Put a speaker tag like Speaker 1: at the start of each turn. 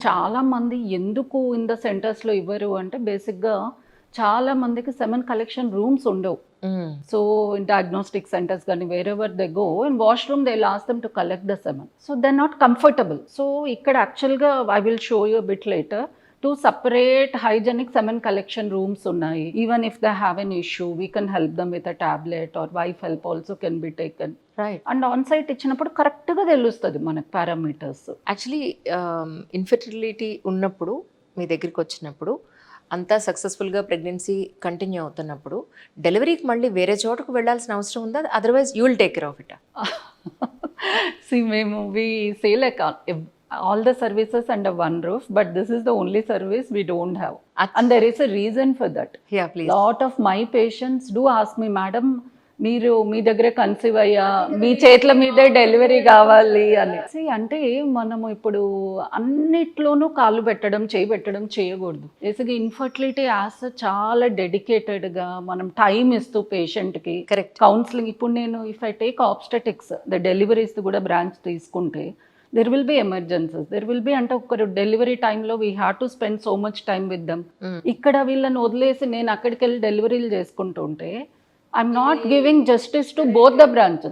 Speaker 1: చాలా మంది ఎందుకు ఇన్ ద సెంటర్స్‌లో ఇవ్వరు అంటే బేసిక్‌గా చాలా మందికి సెమెన్ కలెక్షన్ రూమ్స్ ఉండవు.
Speaker 2: Hmm.
Speaker 1: So, in diagnostic centres గాని wherever they go in washroom they will ask them to collect the semen. So, they are not comfortable. So, ఇక్కడ యాక్చువల్‌గా I will show you bit later. 2 separate hygienic semen collection rooms ఉన్నాయి. Even if they have an issue we can help them with a tablet or wife help also can be taken.
Speaker 2: Right.
Speaker 1: And on site ఇచ్చినప్పుడు కరెక్ట్‌గా తెలుస్తది మనకు parameters.
Speaker 2: Actually infertility ఉన్నప్పుడు మీ దగ్గరికొచ్చినప్పుడు అంతా సక్సెస్‌ఫుల్‌గా pregnancy continue అవుతున్నప్పుడు డెలివరీకి మళ్ళీ వేరే చోటకు వెళ్ళాల్సిన అవసరం ఉందా? Otherwise you will take care of it.
Speaker 1: మేము we say like all the services under one roof, but this is the only service we don't have. And there is a reason for that.
Speaker 2: Yeah please.
Speaker 1: Lot of my patients do ask me, madam, మీరు మీ దగ్గరే conceive అయ్యా, మీ చేతుల మీదే delivery కావాలి అని. అంటే మనము ఇప్పుడు అన్నిట్లోనూ కాళ్ళు పెట్టడం, చేయి పెట్టడం చేయకూడదు. బేసిక్గా ఇన్ఫర్టిలిటీ యాస్ చాలా డెడికేటెడ్గా మనం టైం ఇస్తూ పేషెంట్కి
Speaker 2: కరెక్ట్.
Speaker 1: కౌన్సిలింగ్. ఇప్పుడు నేను if I take obstetrics the deliveries కూడా బ్రాంచ్ తీసుకుంటే there will be emergencies, there will be అంటే ఒకరు డెలివరీ టైంలో we have to spend so much time with them. ఇక్కడ వీళ్ళని వదిలేసి నేను అక్కడికి వెళ్ళి డెలివరీలు చేసుకుంటుంటే I'm not giving justice to both the branches.